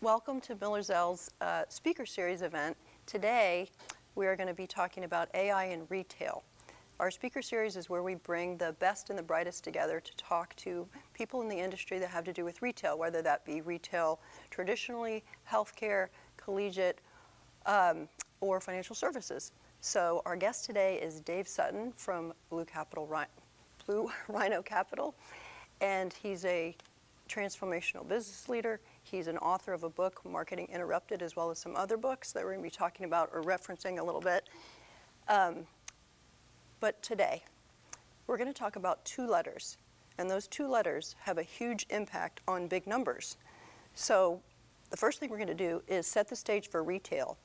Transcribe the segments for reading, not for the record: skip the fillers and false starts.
Welcome to Miller Zell's speaker series event. Today, we are going to be talking about AI in retail. Our speaker series is where we bring the best and the brightest together to talk to people in the industry that have to do with retail, whether that be retail traditionally, healthcare, collegiate, or financial services. So our guest today is Dave Sutton from Blue Rhino Capital, and he's a transformational business leader. He's an author of a book, Marketing Interrupted, as well as some other books that we're going to be talking about or referencing a little bit. But today, we're going to talk about two letters, and those two letters have a huge impact on big numbers. So the first thing we're going to do is set the stage for retail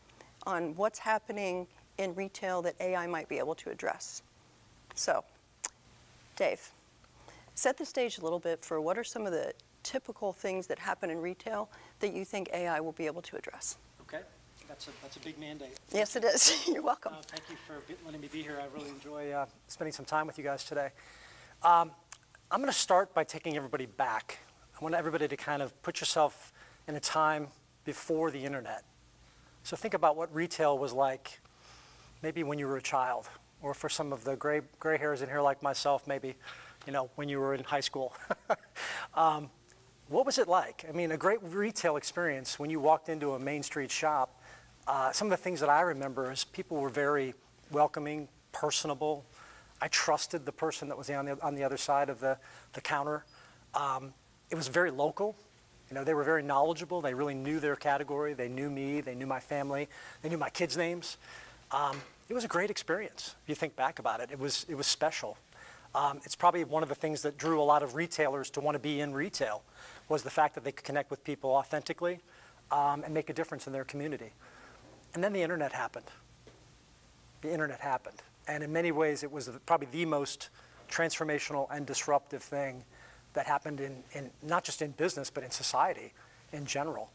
on what's happening in retail that AI might be able to address. So, Dave, set the stage a little bit for what are some of the typical things that happen in retail that you think AI will be able to address. Okay, that's a big mandate. Yes, it is. You're welcome. Thank you for letting me be here. I really enjoy spending some time with you guys today. I'm going to start by taking everybody back. I want everybody to kind of put yourself in a time before the internet. So think about what retail was like maybe when you were a child, or for some of the gray hairs in here like myself, maybe, you know, when you were in high school. What was it like? I mean, a great retail experience when you walked into a Main Street shop. Some of the things that I remember is people were very welcoming, personable. I trusted the person that was on the other side of the counter. It was very local. You know, they were very knowledgeable. They really knew their category. They knew me. They knew my family. They knew my kids' names. It was a great experience. If you think back about it, it was special. It's probably one of the things that drew a lot of retailers to want to be in retail, was the fact that they could connect with people authentically and make a difference in their community. And then the internet happened. The internet happened. And in many ways, it was probably the most transformational and disruptive thing that happened in not just in business, but in society in general.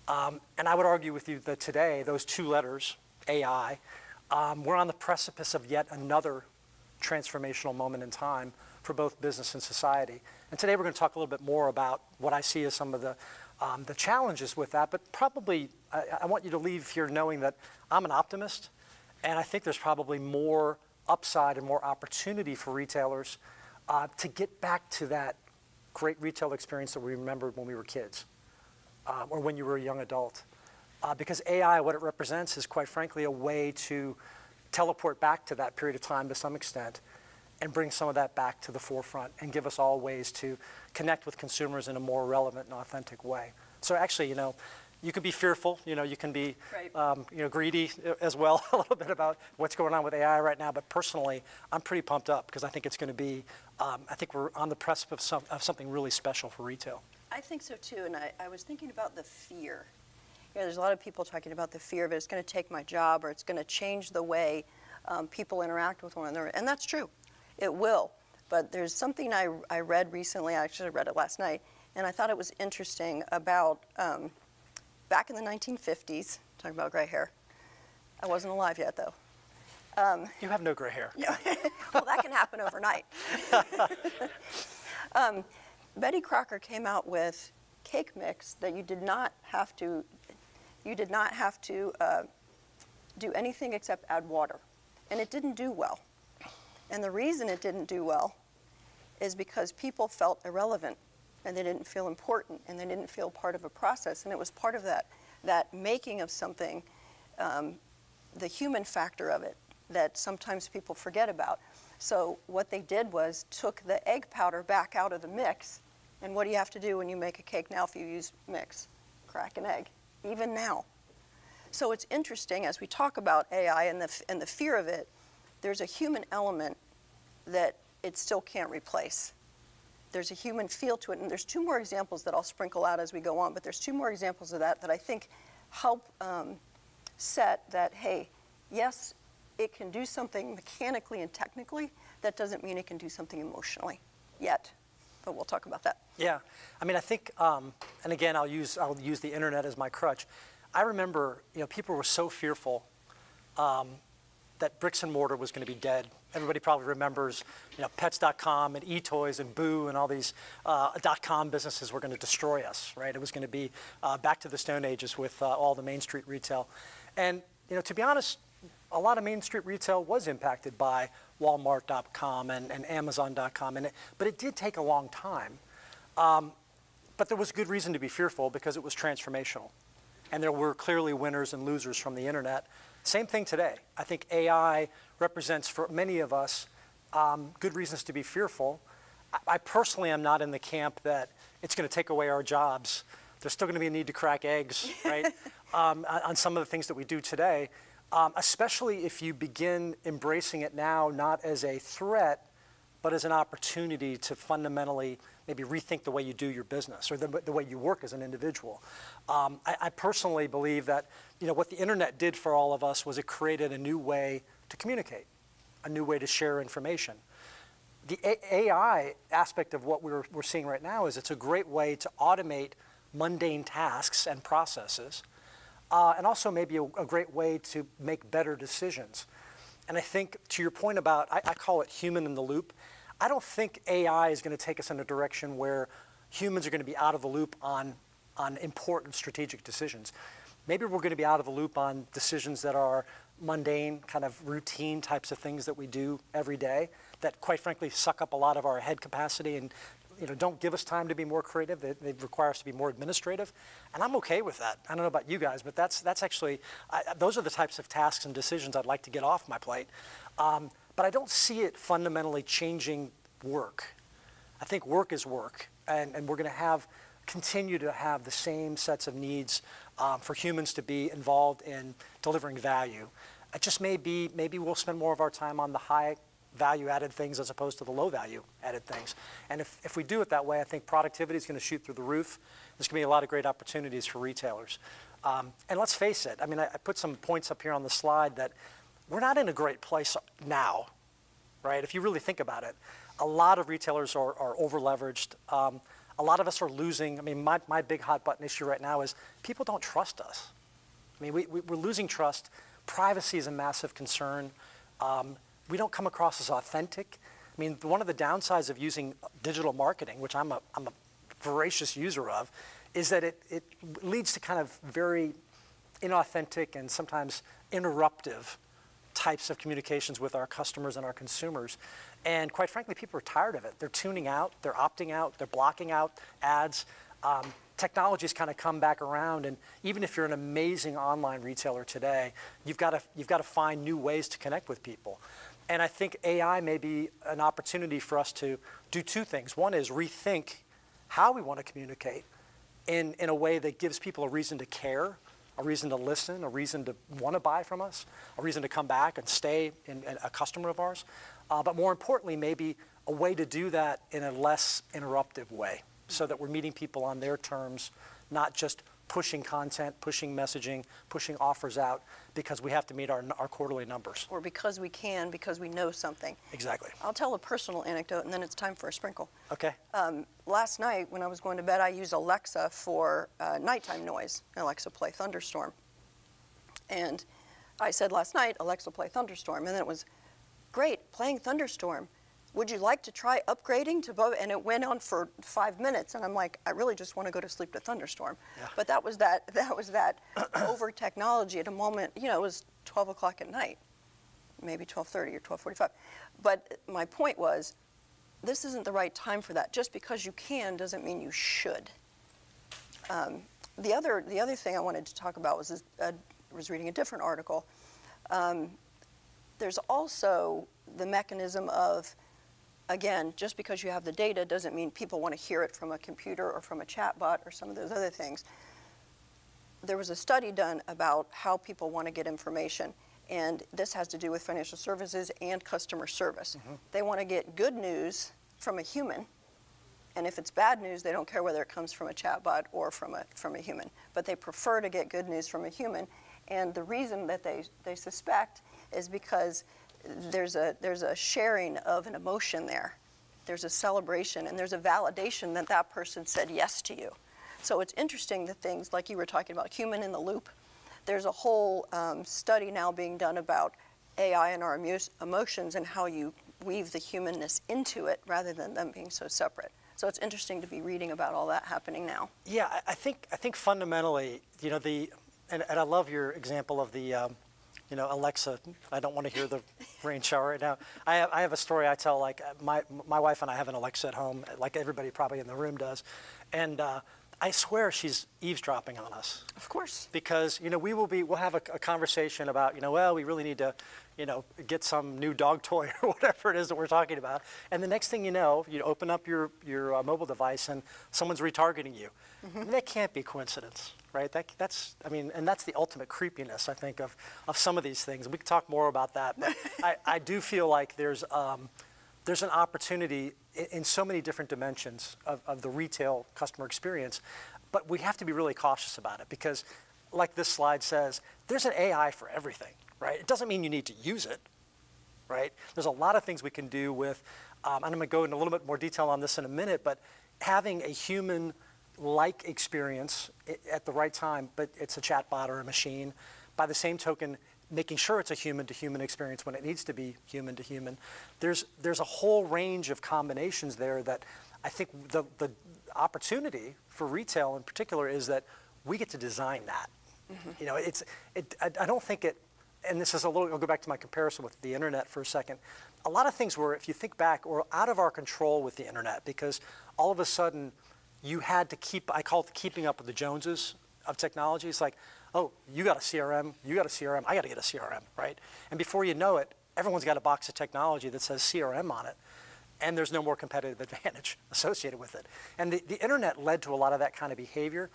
And I would argue with you that today, those two letters, AI, we're on the precipice of yet another transformational moment in time for both business and society. And today we're going to talk a little bit more about what I see as some of the challenges with that, but probably I want you to leave here knowing that I'm an optimist, and I think there's probably more upside and more opportunity for retailers to get back to that great retail experience that we remembered when we were kids or when you were a young adult. Because AI, what it represents is, quite frankly, a way to teleport back to that period of time to some extent and bring some of that back to the forefront and give us all ways to connect with consumers in a more relevant and authentic way. So actually, you know, you can be fearful, you know, you can be greedy as well a little bit about what's going on with AI right now, but personally, I'm pretty pumped up because I think it's going to be, I think we're on the precipice of something really special for retail. I think so too, and I was thinking about the fear. You know, there's a lot of people talking about the fear of it's going to take my job or it's going to change the way people interact with one another, and that's true. It will. But there's something I read recently, I actually read it last night, and I thought it was interesting about back in the 1950s, talking about gray hair. I wasn't alive yet, though. You have no gray hair. Yeah. Well, that can happen overnight. Betty Crocker came out with cake mix that you did not have to do anything except add water. And it didn't do well. And the reason it didn't do well is because people felt irrelevant, and they didn't feel important, and they didn't feel part of a process. And it was part of that making of something, the human factor of it, that sometimes people forget about. So what they did was took the egg powder back out of the mix. And what do you have to do when you make a cake now if you use mix? Crack an egg, even now. So it's interesting, as we talk about AI and the fear of it, there's a human element that it still can't replace. There's a human feel to it, and there's two more examples that I'll sprinkle out as we go on, but there's two more examples of that I think help set that, hey, yes, it can do something mechanically and technically. That doesn't mean it can do something emotionally yet, but we'll talk about that. Yeah, I mean, I think, and again, I'll use the internet as my crutch. I remember, you know, people were so fearful that bricks and mortar was going to be dead. Everybody probably remembers, Pets.com and eToys and Boo and all these .com businesses were going to destroy us, right? It was going to be back to the Stone Ages with all the Main Street retail. And, to be honest, a lot of Main Street retail was impacted by Walmart.com and Amazon.com, but it did take a long time. But there was good reason to be fearful because it was transformational. And there were clearly winners and losers from the internet. Same thing today. I think AI represents for many of us good reasons to be fearful. I personally am not in the camp that it's going to take away our jobs. There's still going to be a need to crack eggs, right, on some of the things that we do today, especially if you begin embracing it now not as a threat, but as an opportunity to fundamentally maybe rethink the way you do your business or the way you work as an individual. I personally believe that what the internet did for all of us was it created a new way to communicate, a new way to share information. The AI aspect of what we're seeing right now is it's a great way to automate mundane tasks and processes, and also maybe a great way to make better decisions. And I think to your point about, I call it human in the loop, I don't think AI is going to take us in a direction where humans are going to be out of the loop on important strategic decisions. Maybe we're going to be out of the loop on decisions that are mundane, kind of routine types of things that we do every day that quite frankly suck up a lot of our head capacity and don't give us time to be more creative. They require us to be more administrative. And I'm okay with that. I don't know about you guys, but that's actually, those are the types of tasks and decisions I'd like to get off my plate. But I don't see it fundamentally changing work. I think work is work, and we're going to continue to have the same sets of needs for humans to be involved in delivering value. It just maybe we'll spend more of our time on the high value-added things as opposed to the low value-added things. And if we do it that way, I think productivity is going to shoot through the roof. There's going to be a lot of great opportunities for retailers. And let's face it, I mean, I put some points up here on the slide that we're not in a great place now, right? If you really think about it, a lot of retailers are over-leveraged. A lot of us are losing. I mean, my big hot button issue right now is people don't trust us. I mean, we're losing trust. Privacy is a massive concern. We don't come across as authentic. I mean, one of the downsides of using digital marketing, which I'm a voracious user of, is that it leads to kind of very inauthentic and sometimes interruptive types of communications with our customers and our consumers. And quite frankly, people are tired of it. They're tuning out, they're opting out, they're blocking out ads. Technology's kind of come back around, and even if you're an amazing online retailer today, you've got to find new ways to connect with people. And I think AI may be an opportunity for us to do two things. One is rethink how we want to communicate in a way that gives people a reason to care, a reason to listen, a reason to want to buy from us, a reason to come back and stay a customer of ours. But more importantly, maybe a way to do that in a less interruptive way so that we're meeting people on their terms, not just pushing content, pushing messaging, pushing offers out because we have to meet our quarterly numbers. Or because we can, because we know something. Exactly. I'll tell a personal anecdote and then it's time for a sprinkle. Okay. Last night when I was going to bed, I used Alexa for nighttime noise. Alexa, play Thunderstorm. And I said last night, Alexa, play Thunderstorm. And then it was, great, playing Thunderstorm. Would you like to try upgrading to both? And it went on for 5 minutes, and I'm like, I really just want to go to sleep to Thunderstorm. Yeah. But that was that over technology at a moment. It was 12 o'clock at night, maybe 12:30 or 12:45. But my point was, this isn't the right time for that. Just because you can doesn't mean you should. The other thing I wanted to talk about was I was reading a different article. There's also the mechanism of, again, just because you have the data doesn't mean people want to hear it from a computer or from a chatbot or some of those other things. There was a study done about how people want to get information, and this has to do with financial services and customer service. Mm-hmm. They want to get good news from a human, and if it's bad news, they don't care whether it comes from a chatbot or from a human. But they prefer to get good news from a human, and the reason that they suspect is because there's a sharing of an emotion there. There's a celebration and there's a validation that that person said yes to you. So it's interesting that things like you were talking about, human in the loop. There's a whole study now being done about AI and our emotions and how you weave the humanness into it rather than them being so separate. So it's interesting to be reading about all that happening now. Yeah, I think fundamentally, you know, and I love your example of the, you know, Alexa. I don't want to hear the rain shower right now. I have a story I tell. Like my wife and I have an Alexa at home, like everybody probably in the room does, and I swear she's eavesdropping on us. Of course. Because, you know, we'll have a conversation about, you know, well, we really need to, you know, get some new dog toy or whatever it is that we're talking about. And the next thing you know, you open up your mobile device and someone's retargeting you. Mm-hmm. I mean, that can't be coincidence, right? That's the ultimate creepiness, I think, of some of these things. We can talk more about that, but I do feel like there's an opportunity in so many different dimensions of the retail customer experience, but we have to be really cautious about it because, like this slide says, there's an AI for everything, right? It doesn't mean you need to use it, right? There's a lot of things we can do with, and I'm going to go into a little bit more detail on this in a minute, but having a human-like experience at the right time, but it's a chatbot or a machine. By the same token, making sure it's a human-to-human experience when it needs to be human-to-human. There's a whole range of combinations there that I think the opportunity for retail in particular is that we get to design that. Mm-hmm. You know, I don't think it, and this is a little, I'll go back to my comparison with the internet for a second. A lot of things were, if you think back, were out of our control with the internet because all of a sudden you had to I call it keeping up with the Joneses of technology. It's like, oh, you got a CRM, I got to get a CRM, right? And before you know it, everyone's got a box of technology that says CRM on it, and there's no more competitive advantage associated with it. And the internet led to a lot of that kind of behavior.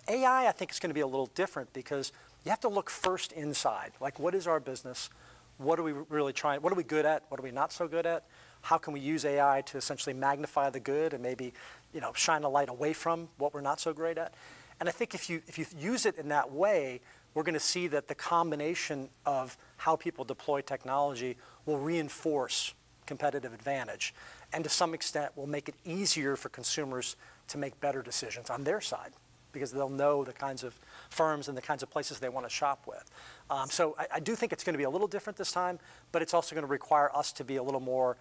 AI, I think, is going to be a little different because you have to look first inside. Like, what is our business? What are we really trying? What are we good at? What are we not so good at? How can we use AI to essentially magnify the good and maybe, you know, shine a light away from what we're not so great at? And I think if you use it in that way, we're going to see that the combination of how people deploy technology will reinforce competitive advantage, and to some extent will make it easier for consumers to make better decisions on their side because they'll know the kinds of firms and the kinds of places they want to shop with. So I do think it's going to be a little different this time, but it's also going to require us to be a little more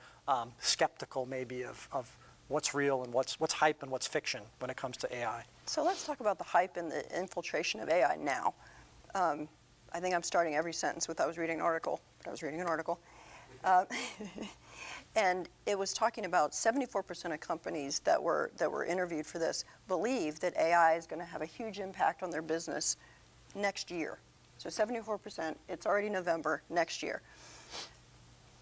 skeptical maybe of what's real and what's hype and what's fiction when it comes to AI. So let's talk about the hype and the infiltration of AI now. I think I'm starting every sentence with I was reading an article, but I was reading an article. And it was talking about 74% of companies that were interviewed for this believe that AI is going to have a huge impact on their business next year. So 74%, it's already November, next year.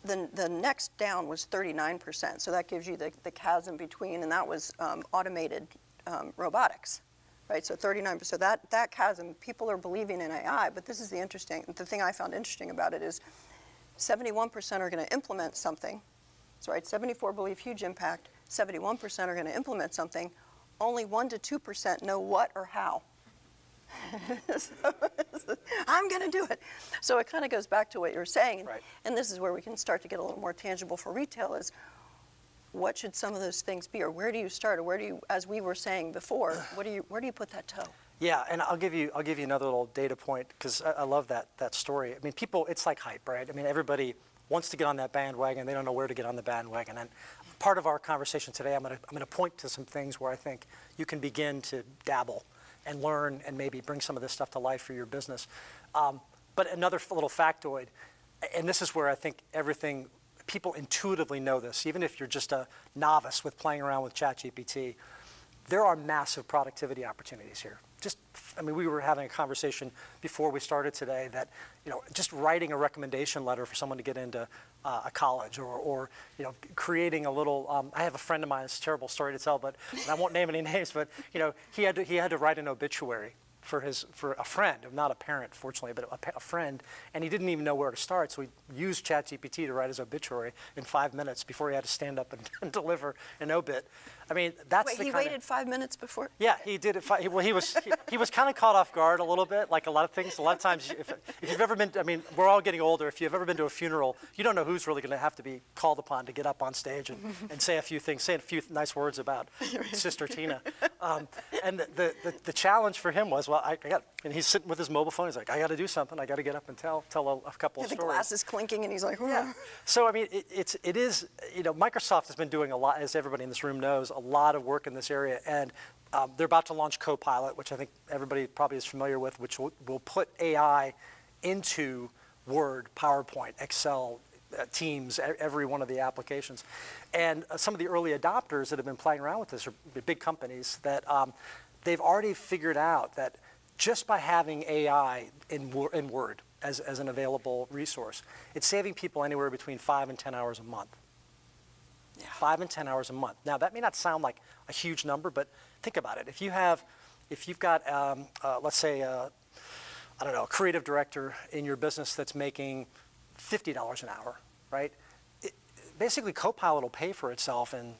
The next down was 39%, so that gives you the chasm between, and that was automated robotics, right? So 39%, so that chasm, people are believing in AI, but this is the thing I found interesting about it is 71% are going to implement something. So right, 74 believe huge impact, 71% are going to implement something, only 1 to 2% know what or how. So, I'm going to do it. So it kind of goes back to what you were saying, right. And this is where we can start to get a little more tangible for retail is what should some of those things be, or where do you start, or where do you, as we were saying before, where do you put that toe? Yeah, and I'll give you another little data point because I love that story. I mean, people, it's like hype, right? I mean, everybody wants to get on that bandwagon. They don't know where to get on the bandwagon. And part of our conversation today, I'm going to point to some things where I think you can begin to dabble and learn and maybe bring some of this stuff to life for your business. But another little factoid, and this is where I think people intuitively know this, even if you're just a novice with playing around with ChatGPT, there are massive productivity opportunities here. We were having a conversation before we started today that, just writing a recommendation letter for someone to get into a college or creating a little, I have a friend of mine, it's a terrible story to tell, but I won't name any names, but, he had to write an obituary for a friend, not a parent, fortunately, but a friend, and he didn't even know where to start, so he used ChatGPT to write his obituary in 5 minutes before he had to stand up and deliver an obit. I mean, that's Wait, he waited 5 minutes before? Yeah, he did it. He was kind of caught off guard a little bit, like a lot of things. A lot of times, if you've ever been, we're all getting older. If you've ever been to a funeral, you don't know who's really going to have to be called upon to get up on stage and say a few things, say a few nice words about Sister Tina. And the challenge for him was, well, and he's sitting with his mobile phone. He's like, I got to do something. I got to get up and tell a couple of stories. The glass is clinking, and he's like, yeah. So I mean, it is, Microsoft has been doing a lot, as everybody in this room knows, a lot of work in this area, and they're about to launch Copilot, which I think everybody probably is familiar with, which will put AI into Word, PowerPoint, Excel, Teams, every one of the applications. And some of the early adopters that have been playing around with this are big companies that they've already figured out that just by having AI in Word as an available resource, it's saving people anywhere between 5 and 10 hours a month. Yeah. 5 and 10 hours a month. Now, that may not sound like a huge number, but think about it. If you've got, let's say, I don't know, a creative director in your business that's making $50 an hour, right? Basically, Copilot will pay for itself in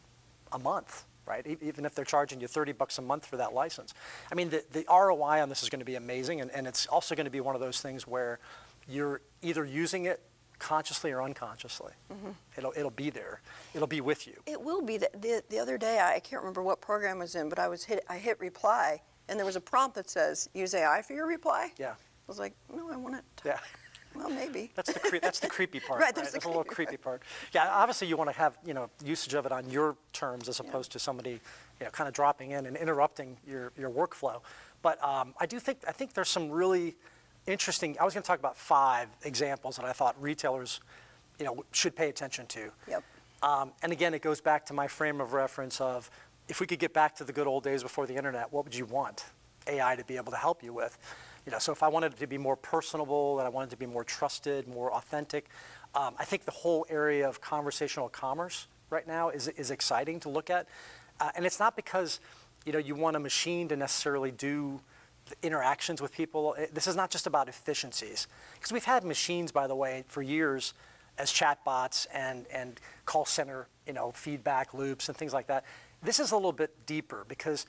a month, right? Even if they're charging you $30 a month for that license. I mean, the ROI on this is going to be amazing, and it's also going to be one of those things where you're either using it consciously or unconsciously. Mm-hmm. It'll be there. It'll be with you. It will be. The other day, I can't remember what program I was in, but I hit reply, and there was a prompt that says, use AI for your reply. Yeah. I was like, no, I want it. Yeah. Well, maybe. That's the creepy part. Right, that's the a little creepy part. Yeah, obviously you want to have usage of it on your terms as opposed to somebody kind of dropping in and interrupting your workflow. But I think there's some really interesting. I was going to talk about 5 examples that I thought retailers should pay attention to. Yep. And again, it goes back to my frame of reference of if we could get back to the good old days before the internet, what would you want AI to be able to help you with? So if I wanted it to be more personable and I wanted it to be more trusted, more authentic, I think the whole area of conversational commerce right now is exciting to look at. And it's not because, you want a machine to necessarily do the interactions with people. This is not just about efficiencies. Because we've had machines, by the way, for years as chatbots and call center, feedback loops and things like that. This is a little bit deeper because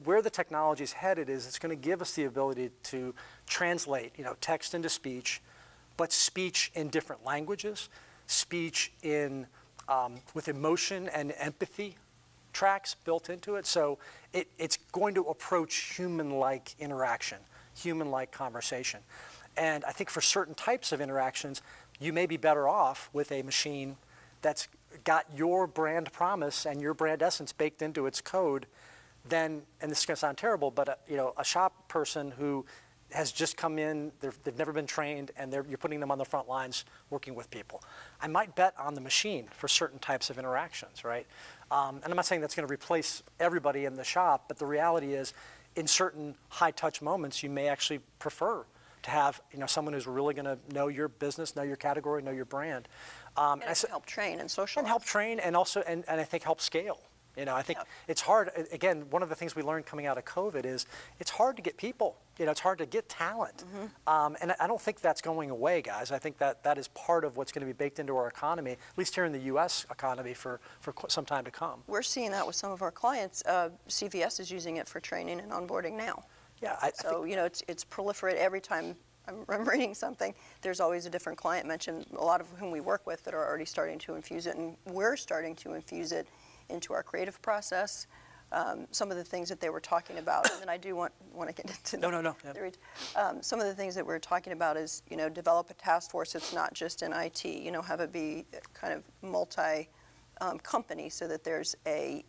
where the technology is headed is it's going to give us the ability to translate, text into speech, but speech in different languages, speech with emotion and empathy tracks built into it. So it's going to approach human-like interaction, human-like conversation. And I think for certain types of interactions, you may be better off with a machine that's got your brand promise and your brand essence baked into its code than, and this is going to sound terrible, but a shop person who has just come in, they've never been trained, and you're putting them on the front lines working with people. I might bet on the machine for certain types of interactions, right? And I'm not saying that's going to replace everybody in the shop, but the reality is in certain high-touch moments, you may actually prefer to have someone who's really going to know your business, know your category, know your brand. And help train and socialize. And help train and also, and I think help scale. I think it's hard. Again, one of the things we learned coming out of COVID is it's hard to get people. It's hard to get talent. Mm-hmm. And I don't think that's going away, guys. I think that is part of what's going to be baked into our economy, at least here in the U.S. economy for some time to come. We're seeing that with some of our clients. CVS is using it for training and onboarding now. Yeah. It's proliferated every time. I'm reading something, there's always a different client mentioned, a lot of whom we work with that are already starting to infuse it, and we're starting to infuse it into our creative process. Some of the things that they were talking about, and then I do want to get into No. Yeah. Some of the things that we're talking about is, develop a task force that's not just in IT, have it be kind of multi-company so that there's a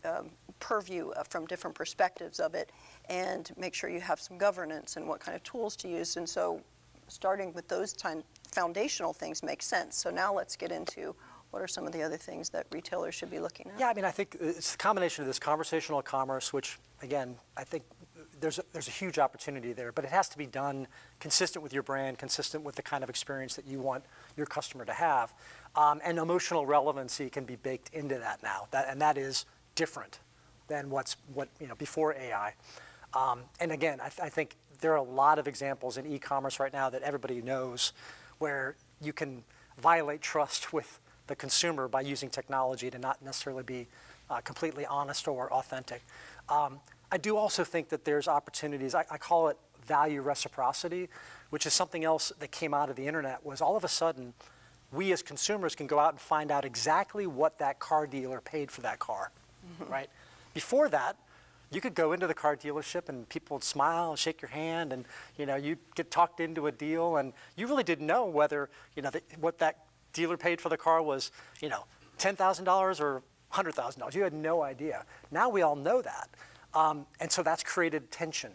purview from different perspectives of it, and make sure you have some governance and what kind of tools to use. And so starting with those foundational things makes sense. So now let's get into what are some of the other things that retailers should be looking at? Yeah, I mean, I think it's a combination of this conversational commerce, which, again, I think there's a huge opportunity there, but it has to be done consistent with your brand, consistent with the kind of experience that you want your customer to have. And emotional relevancy can be baked into that now, and that is different than what before AI. And again, I think there are a lot of examples in e-commerce right now that everybody knows where you can violate trust with the consumer by using technology to not necessarily be completely honest or authentic. I do also think that there's opportunities, I call it value reciprocity, which is something else that came out of the internet, was all of a sudden we as consumers can go out and find out exactly what that car dealer paid for that car, right? Before that, You could go into the car dealership and people would smile and shake your hand, and you get talked into a deal, and you really didn't know whether what that dealer paid for the car was $10,000 or $100,000. You had no idea. Now we all know that, and so that's created tension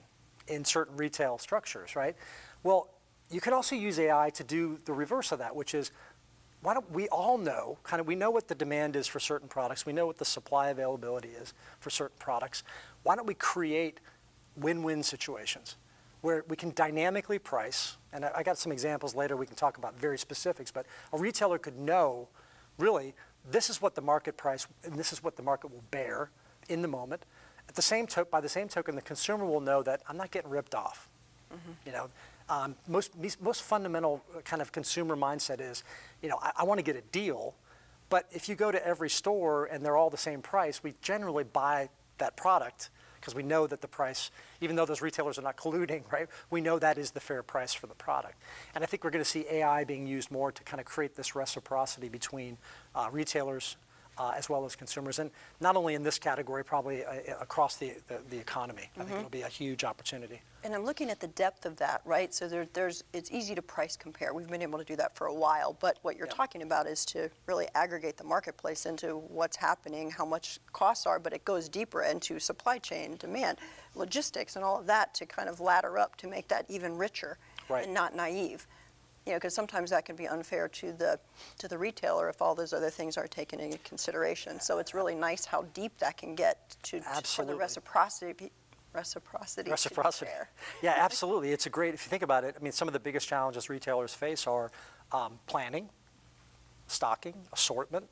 in certain retail structures, right? Well, you can also use AI to do the reverse of that, which is, why don't we all know, we know what the demand is for certain products, we know what the supply availability is for certain products. Why don't we create win-win situations where we can dynamically price, and I got some examples later, we can talk about very specifics, but a retailer could know, really, this is what the market price, and this is what the market will bear in the moment. By the same token, the consumer will know that I'm not getting ripped off. Most fundamental kind of consumer mindset is, I want to get a deal, but if you go to every store and they're all the same price, we generally buy that product because we know that the price, even though those retailers are not colluding, right? We know that is the fair price for the product. And I think we're going to see AI being used more to kind of create this reciprocity between retailers as well as consumers, and not only in this category, probably across the economy. I think it'll be a huge opportunity. And I'm looking at the depth of that, right? So it's easy to price compare. We've been able to do that for a while, but what you're talking about is to really aggregate the marketplace into what's happening, how much costs are, but it goes deeper into supply chain, demand, logistics, and all of that to kind of ladder up to make that even richer and not naive. Because sometimes that can be unfair to the retailer if all those other things are taken into consideration. So it's really nice how deep that can get for the reciprocity. Yeah, absolutely. It's a great, if you think about it, I mean, some of the biggest challenges retailers face are planning, stocking, assortment,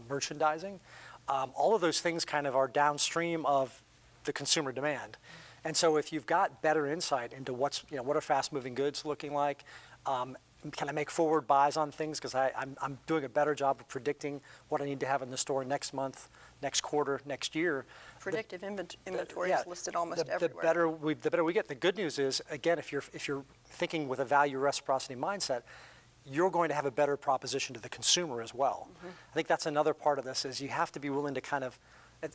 merchandising. All of those things kind of are downstream of the consumer demand. And so if you've got better insight into what are fast-moving goods looking like, can I make forward buys on things because I'm doing a better job of predicting what I need to have in the store next month, next quarter, next year. Predictive inventory is listed almost everywhere. The better we get. The good news is, again, if you're thinking with a value reciprocity mindset, you're going to have a better proposition to the consumer as well. I think that's another part of this is you have to be willing to kind of,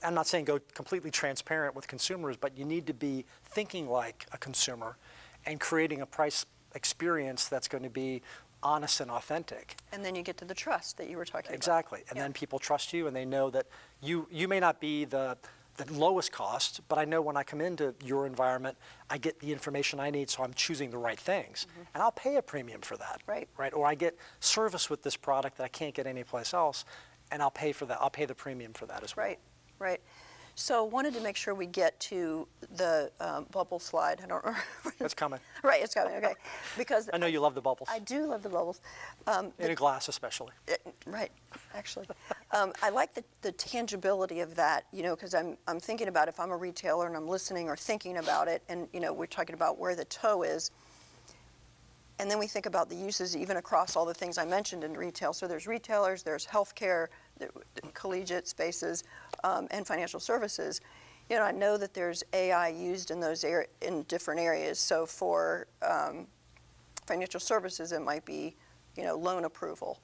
I'm not saying go completely transparent with consumers, but you need to be thinking like a consumer and creating a price experience that's going to be honest and authentic. And then you get to the trust that you were talking about. Exactly. And then people trust you and they know that you may not be the lowest cost, but I know when I come into your environment, I get the information I need, so I'm choosing the right things. And I'll pay a premium for that. Right. Or I get service with this product that I can't get anyplace else, and I'll pay for that. I'll pay the premium for that as well. Right. So wanted to make sure we get to the bubble slide. I don't remember. It's coming. Right, it's coming, okay. Because I know you love the bubbles. I do love the bubbles. In a glass especially. Right, actually. I like the tangibility of that, because I'm thinking about if I'm a retailer and I'm listening or thinking about it, and we're talking about where the toe is, and then we think about the uses even across all the things I mentioned in retail. So there's retailers, there's healthcare, collegiate spaces, and financial services. I know that there's AI used in those in different areas. So for financial services, it might be, loan approval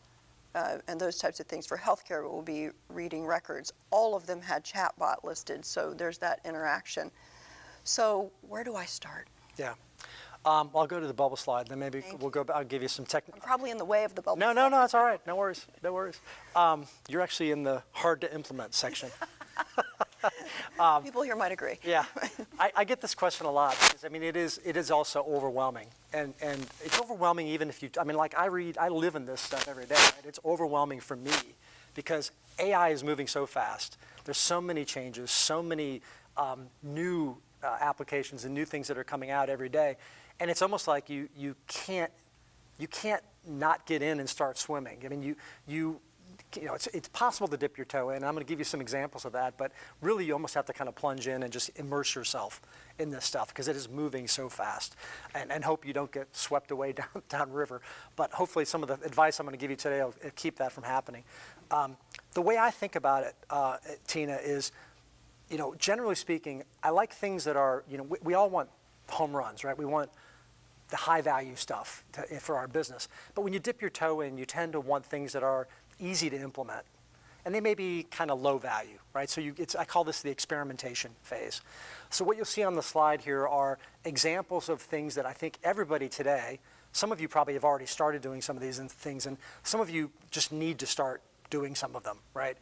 and those types of things. For healthcare, it will be reading records. All of them had chatbot listed, so there's that interaction. So where do I start? Yeah. I'll go to the bubble slide, then maybe we'll go. I'll give you some technical. I'm probably in the way of the bubble. No, it's all right. No worries. You're actually in the hard to implement section. People here might agree. Yeah, I get this question a lot because it is also overwhelming, and it's overwhelming even if you. I live in this stuff every day. Right? It's overwhelming for me because AI is moving so fast. There's so many changes, so many new applications and new things that are coming out every day. And it's almost like you can't not get in and start swimming. It's possible to dip your toe in. I'm going to give you some examples of that, but really you almost have to kind of plunge in and just immerse yourself in this stuff because it is moving so fast. And hope you don't get swept away downriver. But hopefully some of the advice I'm going to give you today will keep that from happening. The way I think about it, Tina, is, generally speaking, I like things that are, we all want home runs, right? We want the high value stuff for our business. But when you dip your toe in, you tend to want things that are easy to implement and they may be kind of low value, right? So I call this the experimentation phase. So what you'll see on the slide here are examples of things that I think everybody today, some of you probably have already started doing some of these things, and some of you just need to start doing some of them, right?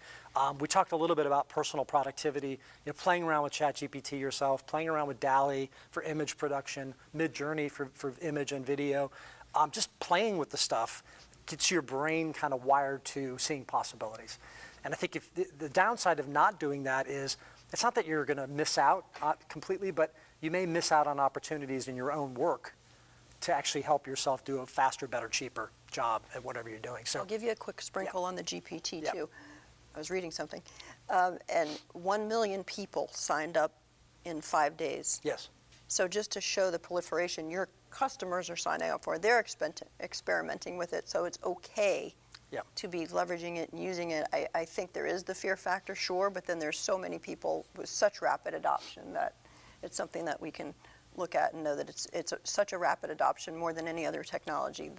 We talked a little bit about personal productivity, playing around with ChatGPT yourself, playing around with DALL-E for image production, Midjourney for image and video. Just playing with the stuff gets your brain kind of wired to seeing possibilities. And I think if the downside of not doing that is, it's not that you're going to miss out completely, but you may miss out on opportunities in your own work to actually help yourself do a faster, better, cheaper job at whatever you're doing. So I'll give you a quick sprinkle on the GPT too. I was reading something, and 1 million people signed up in 5 days. Yes. So just to show the proliferation, your customers are signing up for it. They're experimenting with it, so it's okay to be leveraging it and using it. I think there is the fear factor, sure, but then there's so many people with such rapid adoption that it's something that we can look at and know that it's such a rapid adoption, more than any other technology.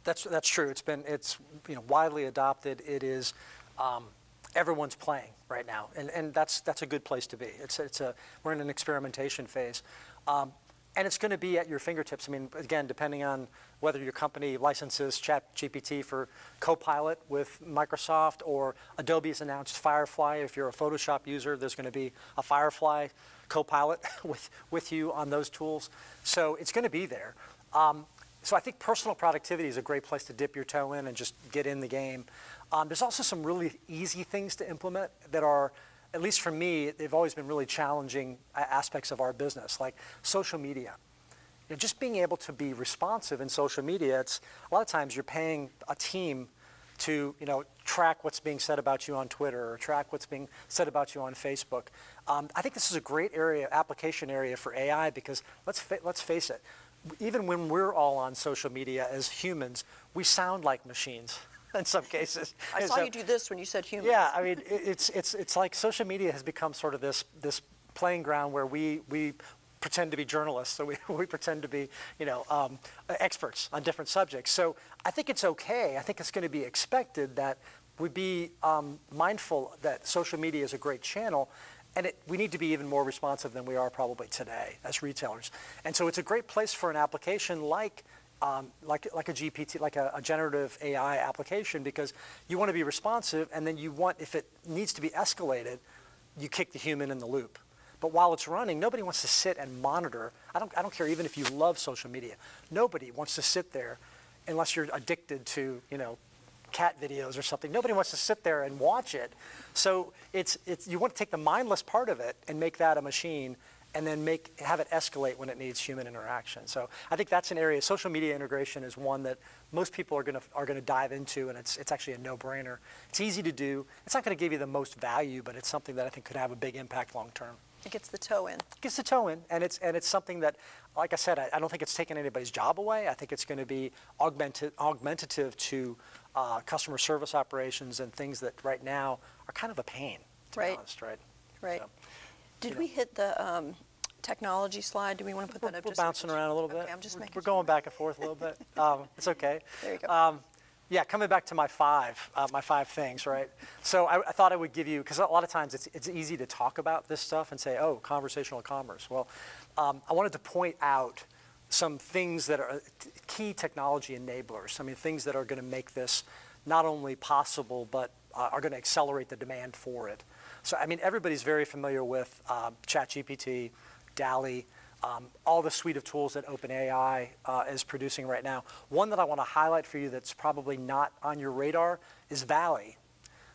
That's true. It's widely adopted. It is everyone's playing right now, and that's a good place to be. We're in an experimentation phase. And it's going to be at your fingertips. I mean, again, depending on whether your company licenses ChatGPT for Copilot with Microsoft, or Adobe's announced Firefly. If you're a Photoshop user, there's going to be a Firefly Copilot with you on those tools. So it's going to be there. So I think personal productivity is a great place to dip your toe in and just get in the game. There's also some really easy things to implement that are, at least for me, they've always been really challenging aspects of our business, like social media. Just being able to be responsive in social media, a lot of times you're paying a team to track what's being said about you on Twitter, or track what's being said about you on Facebook. I think this is a great application area for AI, because let's face it, even when we're all on social media as humans, we sound like machines. In some cases. I saw you do this when you said humans. Yeah, I mean, it's like social media has become sort of this playing ground where we pretend to be journalists, so we pretend to be experts on different subjects. So I think it's okay. I think it's going to be expected that we be mindful that social media is a great channel, and we need to be even more responsive than we are probably today as retailers. And so it's a great place for an application like a GPT, like a generative AI application, because you want to be responsive, and then if it needs to be escalated, you kick the human in the loop. But while it's running, nobody wants to sit and monitor. I don't care even if you love social media. Nobody wants to sit there, unless you're addicted to cat videos or something. Nobody wants to sit there and watch it. So you want to take the mindless part of it and make that a machine, and then have it escalate when it needs human interaction. So I think that's an area. Social media integration is one that most people are going to dive into, and it's actually a no-brainer. It's easy to do. It's not going to give you the most value, but it's something that I think could have a big impact long term. It gets the toe in. It gets the toe in, and it's something that, like I said, I don't think it's taking anybody's job away. I think it's going to be augmentative to customer service operations and things that right now are kind of a pain, to be honest, right? Right. So, did we hit the technology slide? Do we want to put that up? We're bouncing around a little bit. Okay, I'm just making We're going back and forth a little bit. It's okay. There you go. Yeah, coming back to my five things, right? So I thought I would give you, because a lot of times it's easy to talk about this stuff and say, oh, conversational commerce. Well, I wanted to point out some things that are key technology enablers. I mean, things that are going to make this not only possible, but are going to accelerate the demand for it. So, I mean, everybody's very familiar with ChatGPT, DALL-E, all the suite of tools that OpenAI is producing right now. One that I want to highlight for you that's probably not on your radar is Valley.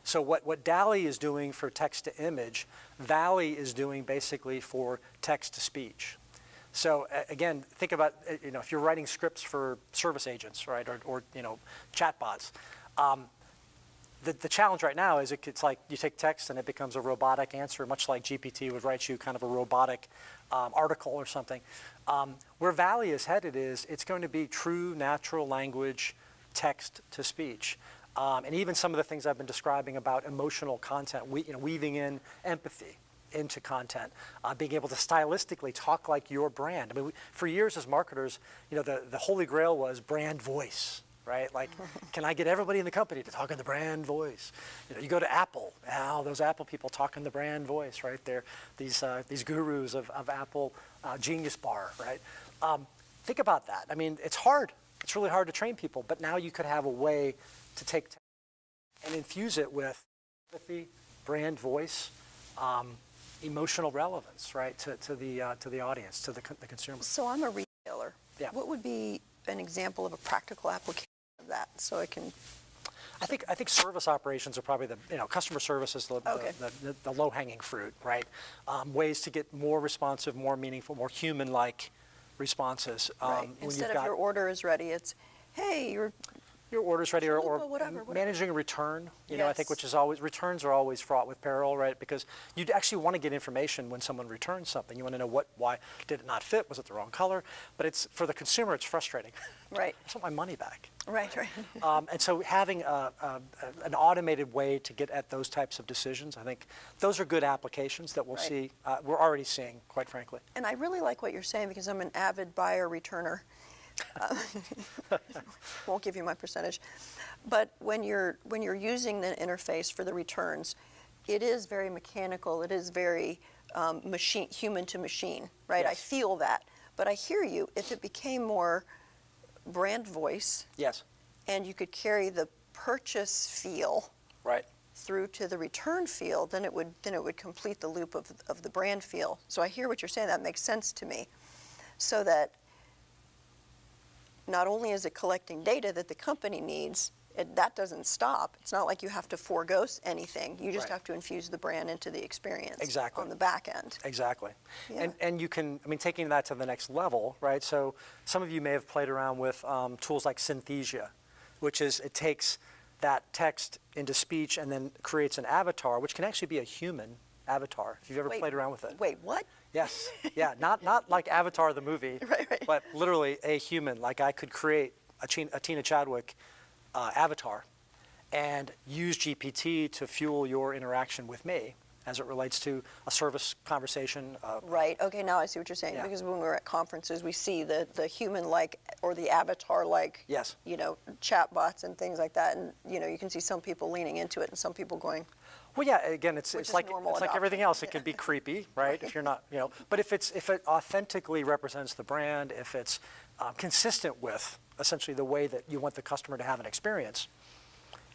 So what DALL-E is doing for text to image, Valley is doing basically for text to speech. So again, think about, if you're writing scripts for service agents, right, or chatbots. The challenge right now is it's like you take text and it becomes a robotic answer, much like GPT would write you kind of a robotic article or something. Where Valley is headed is it's going to be true natural language text to speech. And even some of the things I've been describing about emotional content, weaving in empathy into content, being able to stylistically talk like your brand. I mean, for years as marketers, the holy grail was brand voice. right? Like, can I get everybody in the company to talk in the brand voice? You know, you go to Apple, now those Apple people talk in the brand voice, right? They're these gurus of Apple Genius Bar, right? Think about that. I mean, it's hard. It's really hard to train people, but now you could have a way to take and infuse it with empathy, brand voice, emotional relevance, right, to the audience, to the consumer. So I'm a retailer. Yeah. What would be an example of a practical application of that, so I can? I think service operations are probably customer service is the low-hanging fruit, right? Ways to get more responsive, more meaningful, more human-like responses. Right. Instead of your order is ready, it's, hey, your order's ready, or whatever. Managing a return, yes. I think, which is always, returns are always fraught with peril, right? Because you actually want to get information when someone returns something. You want to know why did it not fit? Was it the wrong color? But it's, for the consumer, it's frustrating. Right. I just want my money back. Right, right. And so having an automated way to get at those types of decisions, I think those are good applications that we'll see, we're already seeing, quite frankly. And I really like what you're saying, because I'm an avid buyer returner. Won't give you my percentage, but when you're using the interface for the returns, it is very mechanical. It is very human to machine, right? Yes. I feel that, but I hear you. If it became more brand voice, yes, and you could carry the purchase feel right through to the return feel, then it would complete the loop of the brand feel. So I hear what you're saying. That makes sense to me. So that not only is it collecting data that the company needs, that doesn't stop. It's not like you have to forego anything. You just have to infuse the brand into the experience on the back end. Exactly. Yeah. And you can, I mean, taking that to the next level, right? So some of you may have played around with tools like Synthesia, which is, it takes that text into speech and then creates an avatar, which can actually be a human avatar, if you've ever played around with it. Wait, what? Yes, yeah, not like Avatar the movie, right. but literally a human. Like, I could create a Tina Chadwick avatar and use GPT to fuel your interaction with me as it relates to a service conversation. Right, okay, now I see what you're saying, because when we're at conferences, we see the human-like or the avatar-like, yes, chatbots and things like that, and you can see some people leaning into it and some people going, well, yeah, again, it's like everything else. It could be creepy, right? If you're not, but if it authentically represents the brand, if it's consistent with essentially the way that you want the customer to have an experience,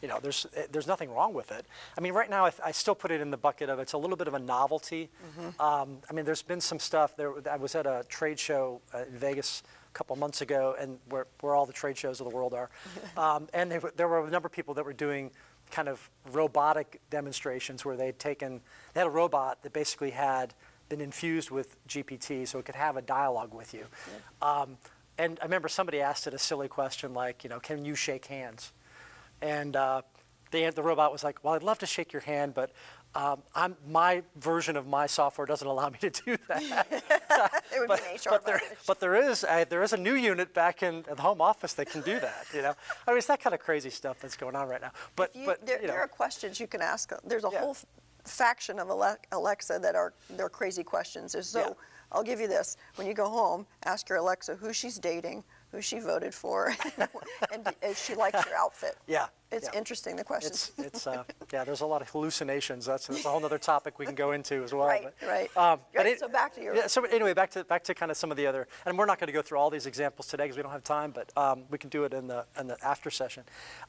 there's nothing wrong with it. I mean, right now I still put it in the bucket of, it's a little bit of a novelty. I mean, there's been some stuff there. I was at a trade show in Vegas a couple months ago, and where all the trade shows of the world are, and there were a number of people that were doing kind of robotic demonstrations where they had a robot that basically had been infused with GPT, so it could have a dialogue with you. And I remember somebody asked it a silly question like, can you shake hands? And the robot was like, well, I'd love to shake your hand, but my version of my software doesn't allow me to do that. It would be an HR but there is a new unit back in the home office that can do that. I mean, it's that kind of crazy stuff that's going on right now. But there are questions you can ask. There's a whole faction of Alexa they're crazy questions. So I'll give you this: when you go home, ask your Alexa who she's dating, who she voted for, and if she likes your outfit. Yeah. It's interesting, the questions. There's a lot of hallucinations. That's a whole other topic we can go into as well. Right. So back to your. Yeah, so anyway, back to kind of some of the other, and we're not going to go through all these examples today because we don't have time, but we can do it in the after session.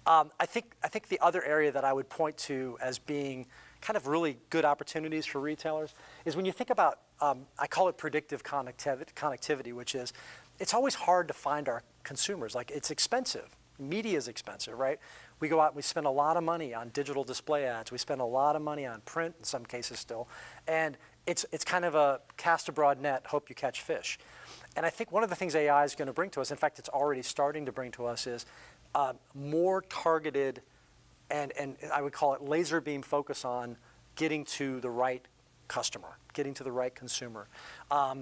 I think the other area that I would point to as being kind of really good opportunities for retailers is when you think about, I call it predictive connectivity, which is, it's always hard to find our consumers. Like, it's expensive. Media is expensive, right? We go out and we spend a lot of money on digital display ads. We spend a lot of money on print in some cases still. And it's kind of a cast a broad net, hope you catch fish. And I think one of the things AI is going to bring to us, in fact, it's already starting to bring to us, is more targeted and I would call it laser beam focus on getting to the right customer, getting to the right consumer.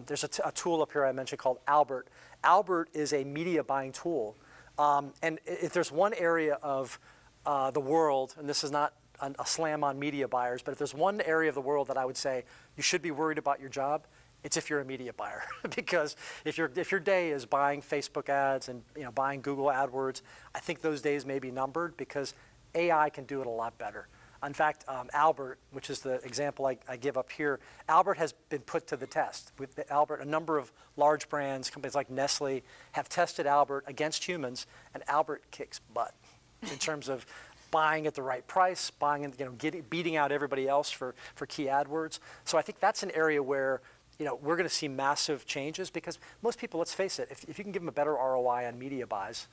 There's a tool up here I mentioned called Albert. Albert is a media buying tool. And if there's one area of the world, and this is not a slam on media buyers, but if there's one area of the world that I would say you should be worried about your job, it's if you're a media buyer. Because if your day is buying Facebook ads and buying Google AdWords, I think those days may be numbered because AI can do it a lot better. In fact, Albert, which is the example I give up here, Albert has been put to the test. With Albert, a number of large brands, companies like Nestle, have tested Albert against humans, and Albert kicks butt in terms of buying at the right price, buying and beating out everybody else for key AdWords. So I think that's an area where we're going to see massive changes because most people, let's face it, if you can give them a better ROI on media buys,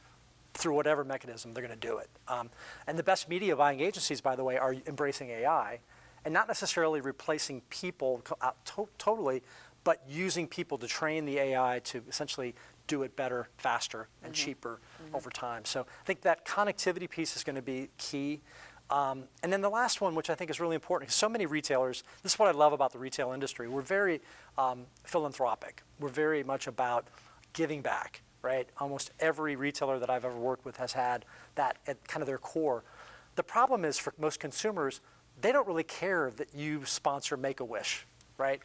through whatever mechanism, they're going to do it. And the best media buying agencies, by the way, are embracing AI, and not necessarily replacing people totally, but using people to train the AI to essentially do it better, faster, and cheaper over time. So I think that connectivity piece is going to be key. And then the last one, which I think is really important, because so many retailers, this is what I love about the retail industry, we're very philanthropic. We're very much about giving back. Right? Almost every retailer that I've ever worked with has had that at kind of their core. The problem is for most consumers, they don't really care that you sponsor Make-A-Wish, right?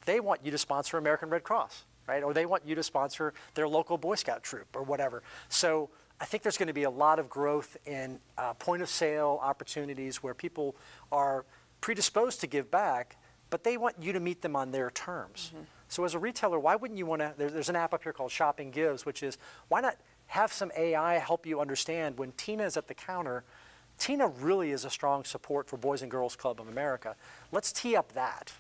They want you to sponsor American Red Cross, right? Or they want you to sponsor their local Boy Scout troop or whatever. So I think there's going to be a lot of growth in point of sale opportunities where people are predisposed to give back, but they want you to meet them on their terms. So as a retailer, why wouldn't you want to, there's an app up here called Shopping Gives, which is, why not have some AI help you understand when Tina is at the counter, Tina really is a strong support for Boys and Girls Club of America. Let's tee up that,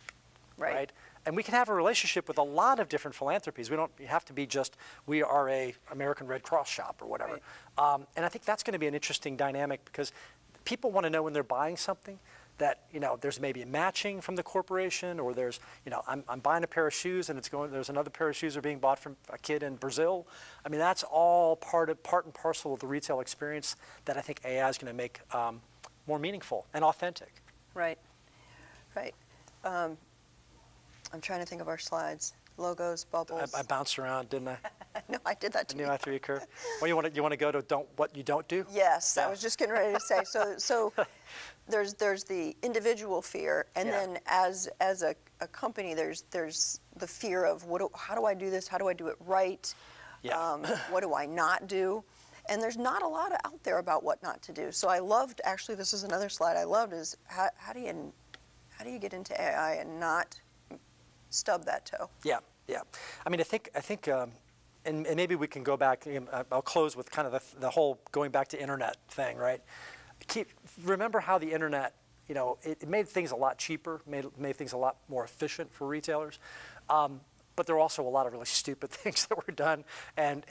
right? And we can have a relationship with a lot of different philanthropies. We don't have to be just, we are a American Red Cross shop or whatever. And I think that's going to be an interesting dynamic because people want to know when they're buying something that there's maybe a matching from the corporation, or there's I'm buying a pair of shoes and there's another pair of shoes are being bought from a kid in Brazil. I mean, that's all part and parcel of the retail experience that I think AI is going to make more meaningful and authentic. Right. I'm trying to think of our slides. Logos, bubbles. I bounced around, didn't I? No, I did that to you. I knew I threw you a curve. Well, you want to go to what you don't do? Yes, yeah. I was just getting ready to say. So there's the individual fear, and then as a company, there's the fear of how do I do this? How do I do it right? Yeah. What do I not do? And there's not a lot out there about what not to do. So I loved, actually, this is another slide I loved, is how do you get into AI and not stub that toe? Yeah. I mean, I think, and maybe we can go back. I'll close with kind of the whole going back to internet thing, right? Remember how the internet, it made things a lot cheaper, made things a lot more efficient for retailers, but there were also a lot of really stupid things that were done, and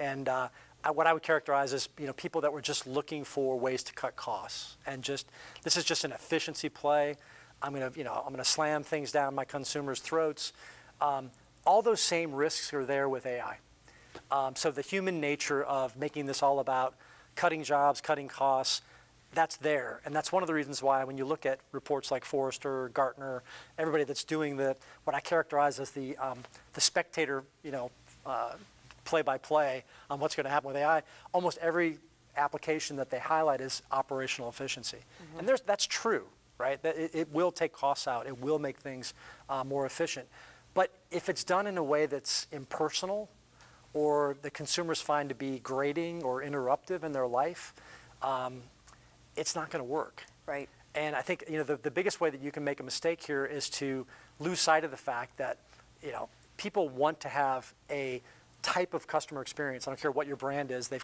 what I would characterize as people that were just looking for ways to cut costs, and this is just an efficiency play. I'm gonna slam things down my consumers' throats. All those same risks are there with AI. So the human nature of making this all about cutting jobs, cutting costs, that's there. And that's one of the reasons why when you look at reports like Forrester, Gartner, everybody that's doing what I characterize as the spectator, play-by-play on what's going to happen with AI, almost every application that they highlight is operational efficiency. And that's true, right? That it will take costs out. It will make things more efficient. But if it's done in a way that's impersonal, or the consumers find to be grating or interruptive in their life, it's not going to work. Right. And I think the biggest way that you can make a mistake here is to lose sight of the fact that people want to have a type of customer experience. I don't care what your brand is. They've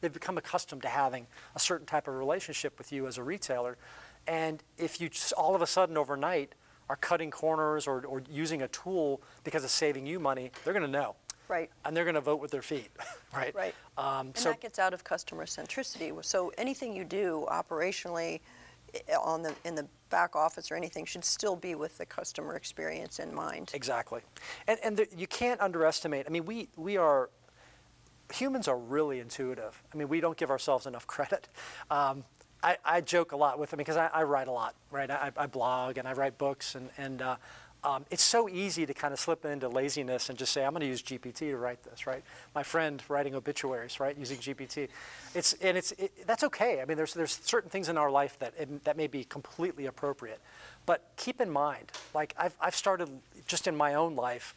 become accustomed to having a certain type of relationship with you as a retailer. And if you just all of a sudden overnight are cutting corners or using a tool because it's saving you money, they're going to know. Right. And they're going to vote with their feet, right? Right. And that gets out of customer centricity. So anything you do operationally in the back office or anything should still be with the customer experience in mind. Exactly. And you can't underestimate, I mean, humans are really intuitive. I mean, we don't give ourselves enough credit. I joke a lot with them because I write a lot, right? I blog and I write books, and it's so easy to kind of slip into laziness and just say, I'm going to use GPT to write this, right? My friend writing obituaries, right, using GPT. That's okay. I mean, there's certain things in our life that may be completely appropriate. But keep in mind, like I've started just in my own life,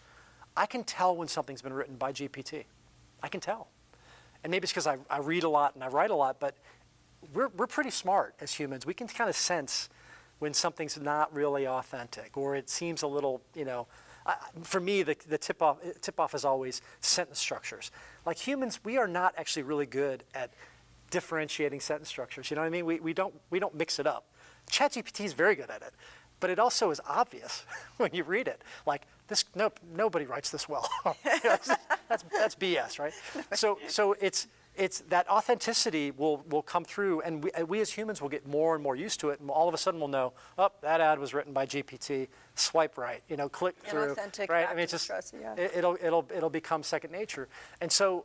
I can tell when something's been written by GPT. I can tell. And maybe it's because I read a lot and I write a lot, but we're pretty smart as humans. We can kind of sense when something's not really authentic, or it seems a little, for me, the tip-off is always sentence structures. Like humans, we are not actually really good at differentiating sentence structures. You know what I mean? We don't mix it up. ChatGPT is very good at it, but it also is obvious when you read it. Like this, nobody writes this well. that's BS, right? So it's that authenticity will come through, and we as humans will get more and more used to it, and all of a sudden we'll know, oh, that ad was written by GPT. Swipe right, click through, right? I mean, it's just it'll become second nature, and so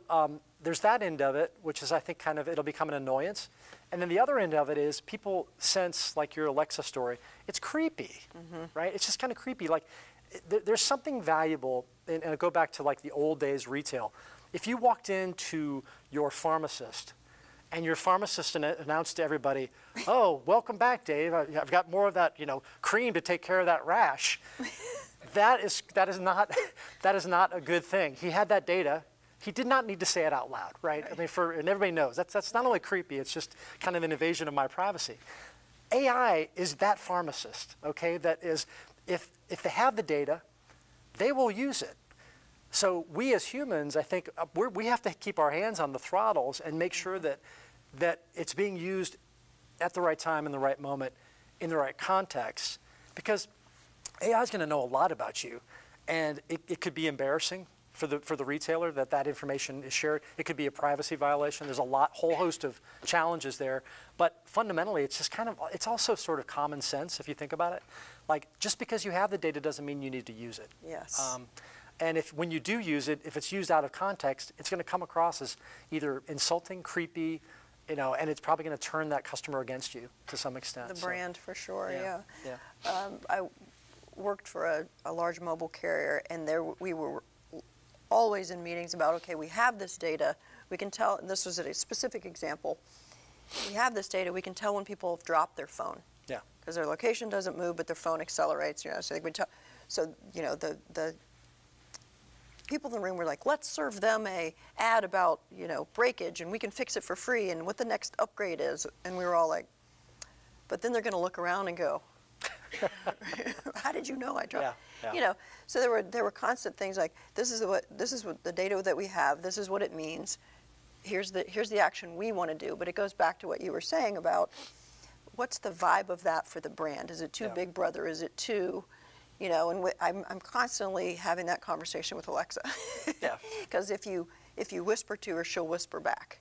there's that end of it, which is I think kind of it'll become an annoyance, and then the other end of it is people sense, like your Alexa story, it's creepy, right? It's just kind of creepy. Like there's something valuable, and I go back to like the old days retail. If you walked into your pharmacist and your pharmacist announced to everybody, oh, welcome back, Dave. I've got more of that, cream to take care of that rash. that is not a good thing. He had that data. He did not need to say it out loud, right? I mean, and everybody knows that's not only creepy, it's just kind of an invasion of my privacy. AI is that pharmacist, okay? That is, if they have the data, they will use it. So we as humans, I think, we have to keep our hands on the throttles and make sure that it's being used at the right time, in the right moment, in the right context, because AI is going to know a lot about you, and it could be embarrassing for the retailer that information is shared. It could be a privacy violation. There's a whole host of challenges there, but fundamentally, it's just it's also sort of common sense if you think about it. Like just because you have the data doesn't mean you need to use it. Yes. And when you do use it, if it's used out of context, it's going to come across as either insulting, creepy, and it's probably going to turn that customer against you to some extent. The brand, for sure, yeah. Yeah. I worked for a large mobile carrier, and we were always in meetings about, okay, we have this data, we can tell, and this was a specific example, we have this data, we can tell when people have dropped their phone. Yeah. Because their location doesn't move, but their phone accelerates, so they would tell. So, the people in the room were like, let's serve them a ad about, breakage, and we can fix it for free, and what the next upgrade is. And we were all like, but then they're going to look around and go, how did you know I dropped? Yeah. So there were constant things like, this is what the data that we have. This is what it means. Here's the action we want to do. But it goes back to what you were saying about what's the vibe of that for the brand? Is it too Big Brother? Is it too? And I'm constantly having that conversation with Alexa. Yeah. Because if you whisper to her, she'll whisper back.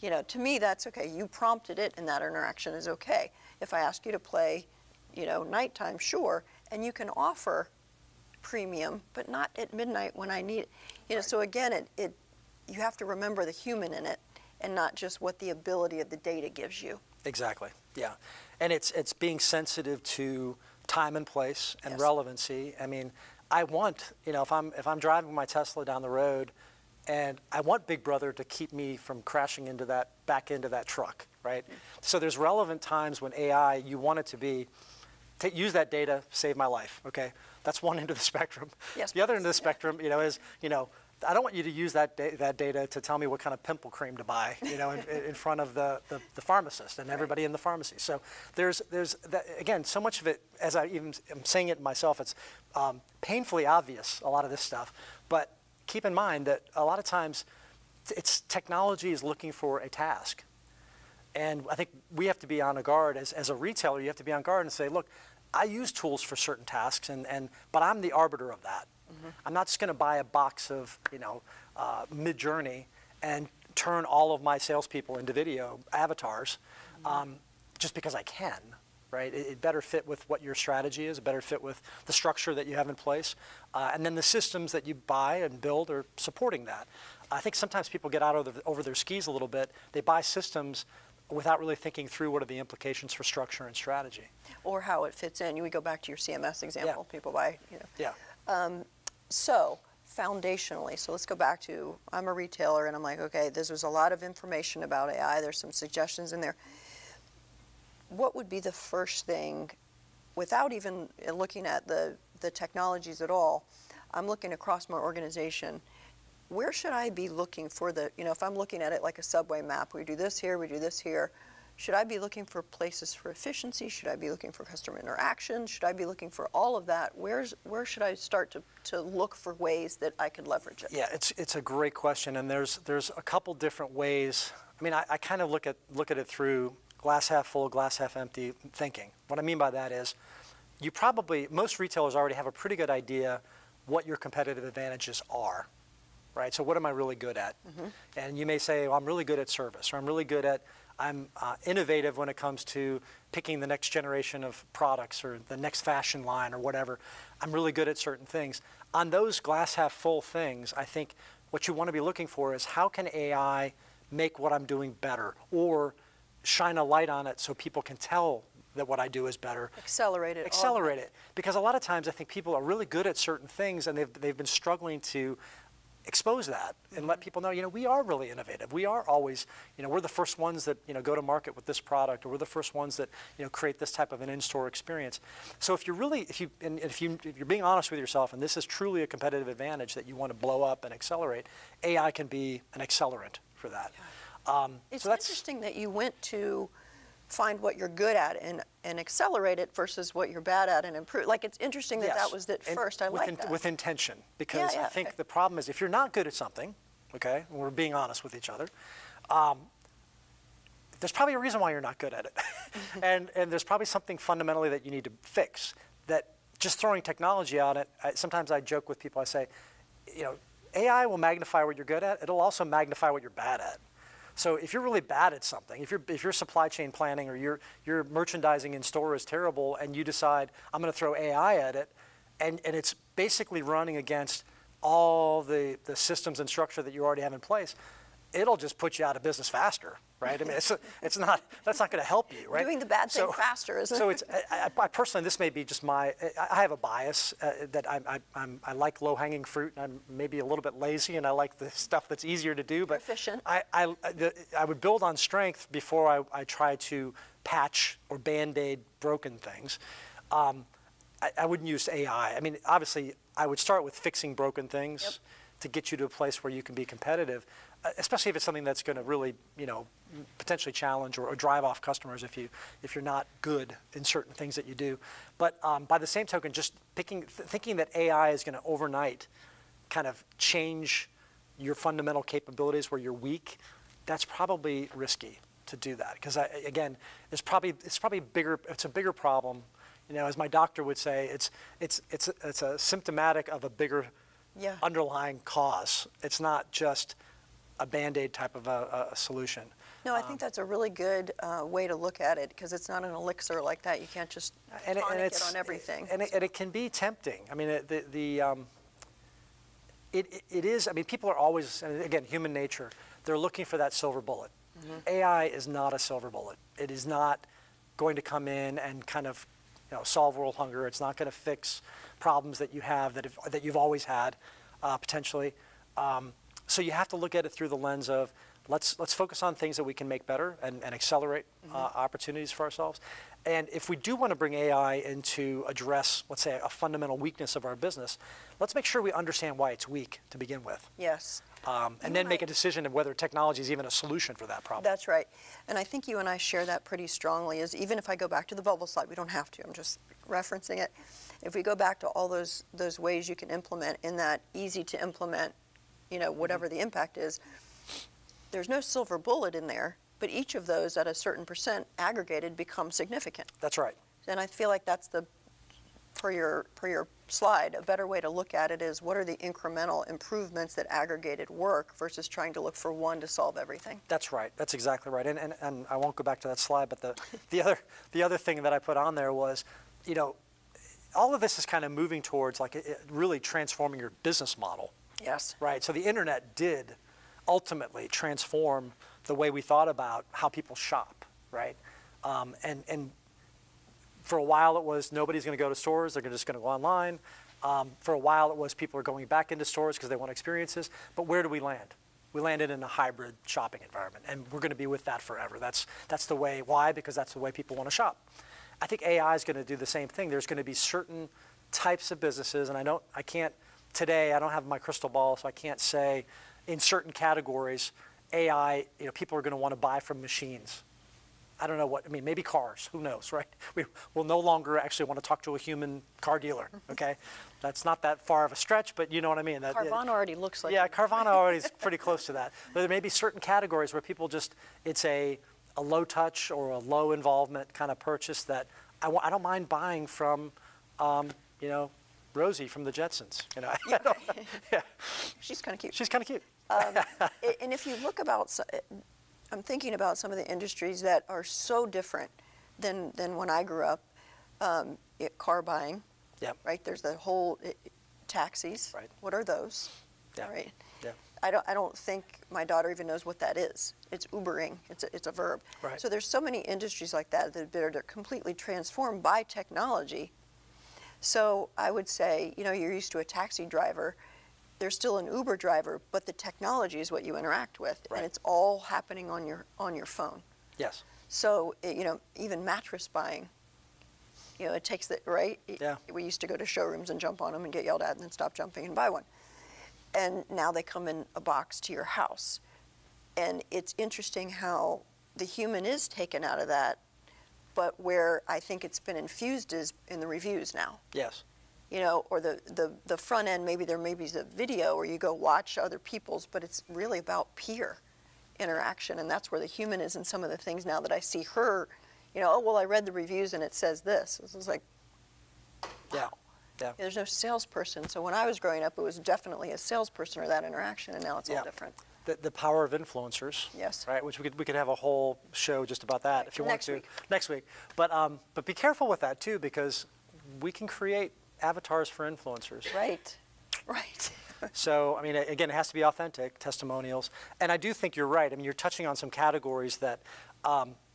To me, that's okay. You prompted it, and that interaction is okay. If I ask you to play, nighttime, sure, and you can offer premium, but not at midnight when I need it. Right. So again, you have to remember the human in it, and not just what the ability of the data gives you. Exactly. Yeah, and it's being sensitive to time and place and relevancy. I mean, I want, if I'm driving my Tesla down the road, and I want Big Brother to keep me from crashing back into that truck, right? Mm-hmm. So there's relevant times when AI, you want it to be, use that data, save my life, okay? That's one end of the spectrum. Yes, the other end of the spectrum, is, I don't want you to use that data to tell me what kind of pimple cream to buy, in front of the pharmacist and everybody in the pharmacy. So there's that, again, so much of it, as I'm saying it myself, it's painfully obvious, a lot of this stuff. But keep in mind that a lot of times technology is looking for a task. And I think we have to be on guard, as a retailer, you have to be on guard and say, look, I use tools for certain tasks, but I'm the arbiter of that. Mm-hmm. I'm not just going to buy a box of, Mid-Journey and turn all of my salespeople into video avatars, just because I can, right? It better fit with what your strategy is. It better fit with the structure that you have in place, and then the systems that you buy and build are supporting that. I think sometimes people get over their skis a little bit. They buy systems without really thinking through what are the implications for structure and strategy. Or how it fits in. We go back to your CMS example. Yeah. People buy, Yeah. So foundationally, so let's go back to, I'm a retailer, and I'm like, okay, this was a lot of information about AI. There's some suggestions in there. What would be the first thing, without even looking at the technologies at all, I'm looking across my organization, where should I be looking for the, if I'm looking at it like a subway map, we do this here, we do this here, should I be looking for places for efficiency? Should I be looking for customer interaction? Should I be looking for all of that? Where should I start to look for ways that I could leverage it? Yeah, it's a great question, and there's a couple different ways. I mean, I kind of look at it through glass half full, glass half empty thinking. What I mean by that is, most retailers already have a pretty good idea what your competitive advantages are, right? So what am I really good at? And you may say, well, I'm really good at service, or I'm innovative when it comes to picking the next generation of products or the next fashion line or whatever. I'm really good at certain things. On those glass half full things, I think what you want to be looking for is how can AI make what I'm doing better, or shine a light on it so people can tell that what I do is better. Accelerate it. Accelerate it. Because a lot of times I think people are really good at certain things and they've been struggling to expose that and let people know, we are really innovative. We are always, we're the first ones that, go to market with this product, or we're the first ones that, create this type of an in-store experience. So if you're being honest with yourself, and this is truly a competitive advantage that you want to blow up and accelerate, AI can be an accelerant for that. It's interesting that you went to find what you're good at and accelerate it versus what you're bad at and improve. Like, it's interesting that that was first. I like that. With intention, because I think the problem is if you're not good at something, okay, and we're being honest with each other, there's probably a reason why you're not good at it. and there's probably something fundamentally that you need to fix. That just throwing technology on it, sometimes I joke with people, I say, AI will magnify what you're good at, it'll also magnify what you're bad at. So if you're really bad at something, if your supply chain planning or your merchandising in store is terrible, and you decide I'm going to throw AI at it, and it's basically running against all the systems and structure that you already have in place, it'll just put you out of business faster, right? I mean, that's not going to help you, right? Doing the bad thing faster, isn't it? So I personally, this may be just I have a bias that I like low-hanging fruit, and I'm maybe a little bit lazy, and I like the stuff that's easier to do. But efficient. I would build on strength before I try to patch or Band-Aid broken things. I wouldn't use AI. I mean, obviously, I would start with fixing broken things to get you to a place where you can be competitive, especially if it's something that's going to really, potentially challenge or drive off customers if you're not good in certain things that you do. But by the same token, just thinking that AI is going to overnight kind of change your fundamental capabilities where you're weak, that's probably risky to do that, because again, it's probably bigger. It's a bigger problem. As my doctor would say, it's a symptomatic of a bigger underlying cause. It's not just a Band-Aid type of a solution. No, I think that's a really good way to look at it, because it's not an elixir like that. You can't just tonic it on everything. And it can be tempting. I mean, it is. I mean, people are always, and again, human nature. They're looking for that silver bullet. AI is not a silver bullet. It is not going to come in and kind of solve world hunger. It's not going to fix problems that you have that you've always had, potentially. So you have to look at it through the lens of let's focus on things that we can make better and accelerate opportunities for ourselves. And if we do want to bring AI in to address, let's say, a fundamental weakness of our business, let's make sure we understand why it's weak to begin with. Yes. And then make a decision of whether technology is even a solution for that problem. That's right. And I think you and I share that pretty strongly, is even if I go back to the bubble slide, we don't have to, I'm just referencing it. If we go back to all those ways you can implement in that easy to implement, whatever the impact is, there's no silver bullet in there, but each of those at a certain percent aggregated becomes significant. That's right. And I feel like that's per your slide, a better way to look at it is what are the incremental improvements that aggregated work versus trying to look for one to solve everything. That's right. That's exactly right. And I won't go back to that slide, but the other thing that I put on there was, all of this is kind of moving towards really transforming your business model. Yes. Right. So the internet did ultimately transform the way we thought about how people shop. Right. And for a while it was nobody's going to go to stores, they're just going to go online. For a while it was people are going back into stores because they want experiences. But where do we land? We landed in a hybrid shopping environment, and we're going to be with that forever. That's the way. Why? Because that's the way people want to shop. I think AI is going to do the same thing. There's going to be certain types of businesses, and I can't today, I don't have my crystal ball, so I can't say in certain categories, AI, people are going to want to buy from machines. I don't know what, I mean, maybe cars, who knows, right? We will no longer actually want to talk to a human car dealer, okay? That's not that far of a stretch, but you know what I mean. Carvana already looks like Yeah, Carvana already is pretty close to that. But there may be certain categories where people just, it's a low touch or a low involvement kind of purchase that I don't mind buying from, Rosie from the Jetsons. Yeah. She's kind of cute. She's kind of cute. And if you look about, I'm thinking about some of the industries that are so different than when I grew up. Car buying, Yep. right? There's the whole taxis. Right. What are those? Yeah. Right. Yeah. I don't think my daughter even knows what that is. It's Ubering. It's a verb. Right. So there's so many industries like that that are completely transformed by technology. So I would say, you're used to a taxi driver. There's still an Uber driver, but the technology is what you interact with, Right. and it's all happening on your phone. Yes. So even mattress buying, it takes the right. Yeah. We used to go to showrooms and jump on them and get yelled at, and then stop jumping and buy one. And now they come in a box to your house, and it's interesting how the human is taken out of that, but where I think it's been infused is in the reviews now. Yes. Or the front end, maybe there may be a video where you go watch other people's, but it's really about peer interaction, and that's where the human is in some of the things now that I see her, oh, well, I read the reviews and it says this. This is like, wow. Yeah. Yeah. There's no salesperson, so when I was growing up, it was definitely a salesperson or that interaction, and now it's all different. The power of influencers. Yes. Right, which we could have a whole show just about that if you want Next to. week. Next week. But be careful with that too, because we can create avatars for influencers. Right. Right. So, I mean, again, it has to be authentic, testimonials. And I do think you're right. I mean, you're touching on some categories that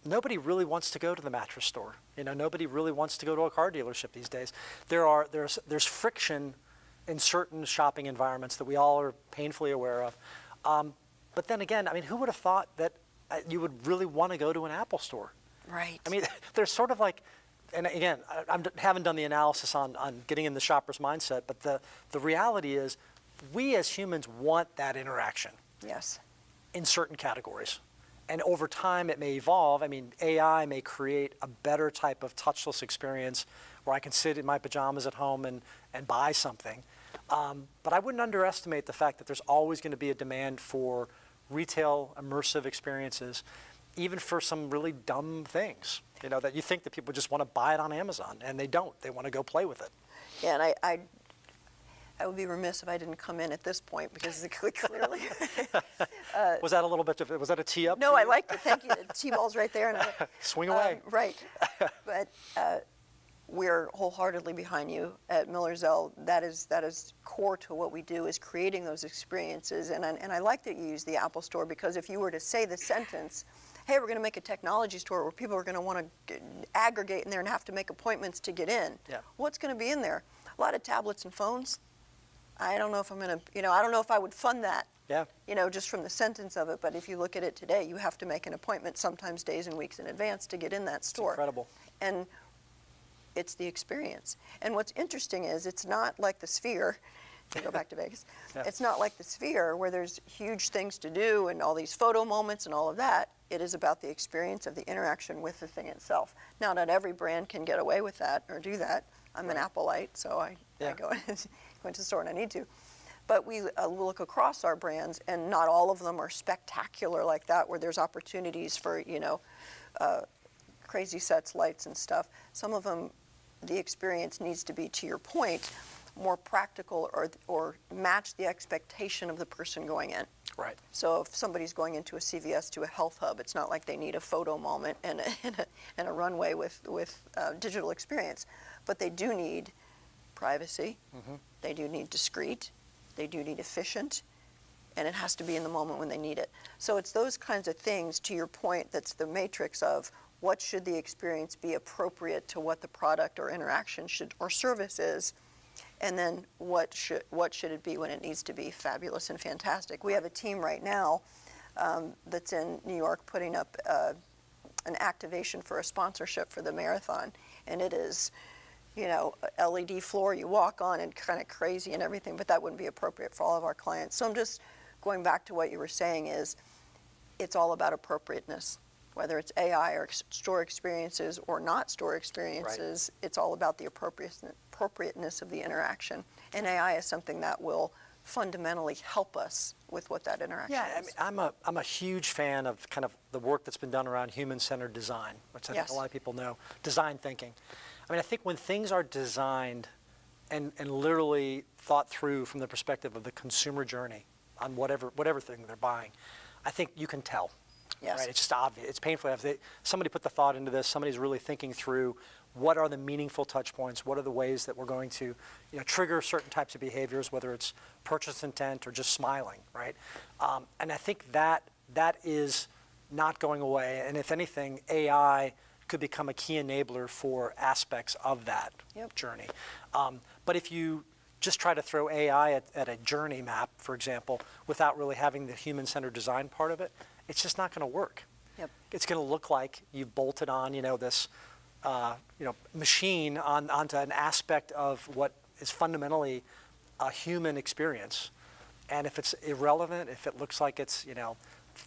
nobody really wants to go to the mattress store. Nobody really wants to go to a car dealership these days. There's friction in certain shopping environments that we all are painfully aware of. But then again, I mean, who would have thought that you would really want to go to an Apple store? Right. I mean, there's sort of like, and again, I haven't done the analysis on getting in the shopper's mindset, but the reality is we as humans want that interaction. Yes. In certain categories. And over time, it may evolve. I mean, AI may create a better type of touchless experience where I can sit in my pajamas at home and buy something. But I wouldn't underestimate the fact that there's always going to be a demand for retail immersive experiences, even for some really dumb things, that you think that people just want to buy it on Amazon, and they don't. They want to go play with it. Yeah, and I would be remiss if I didn't come in at this point, because clearly. Was that a little bit was that a tee up? No, I liked it. Thank you. The T-ball's right there. And swing away. Right. But we're wholeheartedly behind you at Miller Zell. That is core to what we do, is creating those experiences. And I like that you use the Apple Store, because if you were to say the sentence, hey, we're going to make a technology store where people are going to want to aggregate in there and have to make appointments to get in. Yeah. What's going to be in there? A lot of tablets and phones. I don't know if I'm going to, I don't know if I would fund that. Yeah. Just from the sentence of it. But if you look at it today, you have to make an appointment sometimes days and weeks in advance to get in that store. It's incredible. And it's the experience. And what's interesting is it's not like the Sphere. To go back to Vegas. Yeah. It's not like the Sphere where there's huge things to do and all these photo moments and all of that. It is about the experience of the interaction with the thing itself. Now, not every brand can get away with that or do that. I'm an Appleite, so I go into the store and I need to. But we look across our brands, and not all of them are spectacular like that, where there's opportunities for, crazy sets, lights, and stuff. Some of them, the experience needs to be, to your point, more practical or match the expectation of the person going in. Right. So if somebody's going into a CVS to a health hub, it's not like they need a photo moment and a runway with digital experience. But they do need privacy. Mm-hmm. They do need discreet. They do need efficient. And it has to be in the moment when they need it. So it's those kinds of things, to your point, that's the matrix of what should the experience be appropriate to what the product or interaction should or service is, and then what should it be when it needs to be fabulous and fantastic. We have a team right now that's in New York putting up an activation for a sponsorship for the marathon, and it is you know, a LED floor you walk on and kind of crazy and everything, but that wouldn't be appropriate for all of our clients. So I'm just going back to what you were saying is it's all about appropriateness. Whether it's AI or store experiences or not store experiences, right. It's all about the appropriateness of the interaction. And AI is something that will fundamentally help us with what that interaction is. I mean, I'm a huge fan of kind of the work that's been done around human-centered design, which I think a lot of people know, design thinking. I mean, I think when things are designed and literally thought through from the perspective of the consumer journey on whatever thing they're buying, I think you can tell. Yes. Right? It's just obvious. It's painfully obvious. Somebody put the thought into this. Somebody's really thinking through what are the meaningful touch points, what are the ways that we're going to, you know, trigger certain types of behaviors, whether it's purchase intent or just smiling, right? And I think that is not going away. And if anything, AI could become a key enabler for aspects of that journey. But if you just try to throw AI at a journey map, for example, without really having the human-centered design part of it, it's just not going to work. Yep. It's going to look like you've bolted on, you know, this, you know, machine onto an aspect of what is fundamentally a human experience. And if it's irrelevant, if it looks like it's, you know,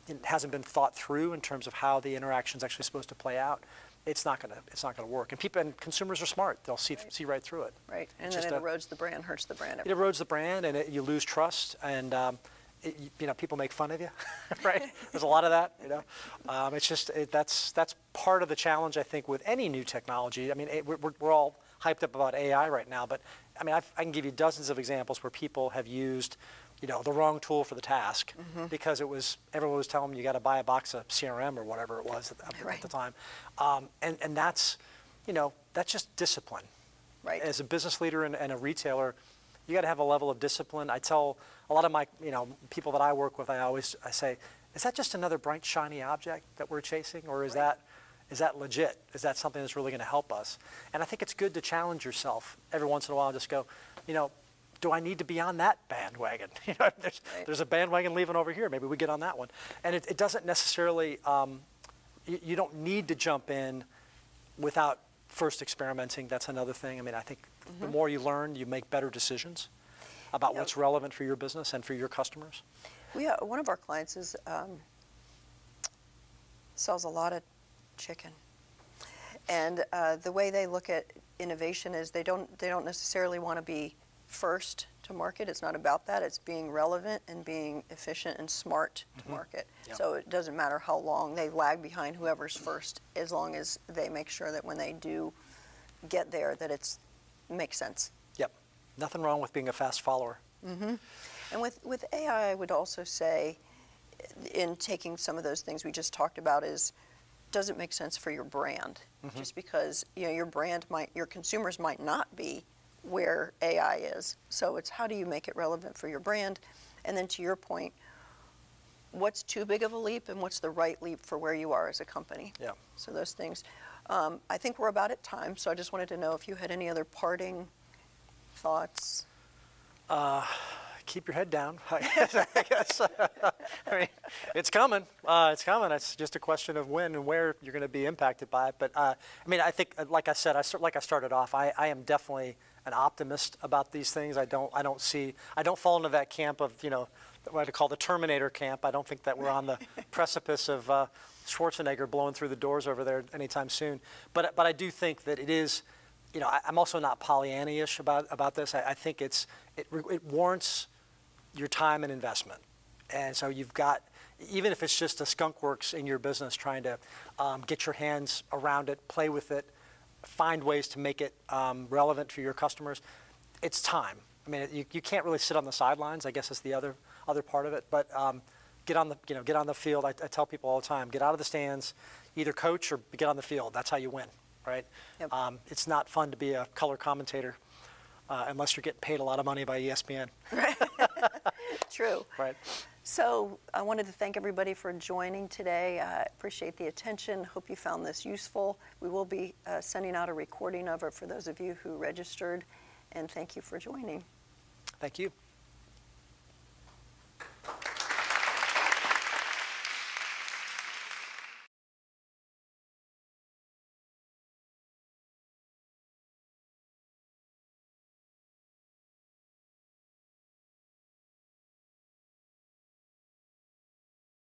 it hasn't been thought through in terms of how the interaction is actually supposed to play out, it's not going to work. And people and consumers are smart; they'll see right through it. Right, and then it erodes the brand, hurts the brand. It erodes the brand, and you lose trust, and you know, people make fun of you, right? There's a lot of that, you know. It's just that's part of the challenge, I think, with any new technology. I mean, we're all hyped up about AI right now, but I mean, I can give you dozens of examples where people have used, you know, the wrong tool for the task because everyone was telling them you got to buy a box of CRM or whatever it was at the time, and that's, you know, that's just discipline. Right. As a business leader and a retailer, you got to have a level of discipline. I tell a lot of my, you know, people that I work with, I say, is that just another bright, shiny object that we're chasing, or is that legit? Is that something that's really going to help us? And I think it's good to challenge yourself every once in a while. Just go, you know, do I need to be on that bandwagon? You know, there's a bandwagon leaving over here. Maybe we get on that one. And it doesn't necessarily, you don't need to jump in without first experimenting. That's another thing. I mean, I think the more you learn, you make better decisions about what's relevant for your business and for your customers. One of our clients is sells a lot of chicken, and the way they look at innovation is they don't necessarily want to be first to market. It's not about that. It's being relevant and being efficient and smart to market. Yep. So it doesn't matter how long they lag behind whoever's first, as long as they make sure that when they do get there, that it makes sense. Yep. Nothing wrong with being a fast follower. And with AI, I would also say, in taking some of those things we just talked about, is does it make sense for your brand? Just because, you know, your consumers might not be where AI is. So it's how do you make it relevant for your brand? And then to your point, what's too big of a leap and what's the right leap for where you are as a company? Yeah. So those things. I think we're about at time, so I just wanted to know if you had any other parting thoughts. Keep your head down, I guess. I mean, it's coming. It's coming. It's just a question of when and where you're going to be impacted by it. But I mean, I think, like I said, like I started off, I am definitely an optimist about these things. I don't fall into that camp of, you know, what I call the Terminator camp. I don't think that we're on the precipice of Schwarzenegger blowing through the doors over there anytime soon. But I do think that it is, you know, I'm also not Pollyanna-ish about this. I think it warrants your time and investment. And so you've got, even if it's just a skunk works in your business, trying to get your hands around it, play with it, find ways to make it relevant for your customers, it's time. I mean, you can't really sit on the sidelines. I guess is the other part of it. But get on the field. I tell people all the time, get out of the stands, either coach or get on the field. That's how you win, right? Yep. It's not fun to be a color commentator unless you're getting paid a lot of money by ESPN. Right. True. Right. So I wanted to thank everybody for joining today. I appreciate the attention. Hope you found this useful. We will be sending out a recording of it for those of you who registered. And thank you for joining. Thank you.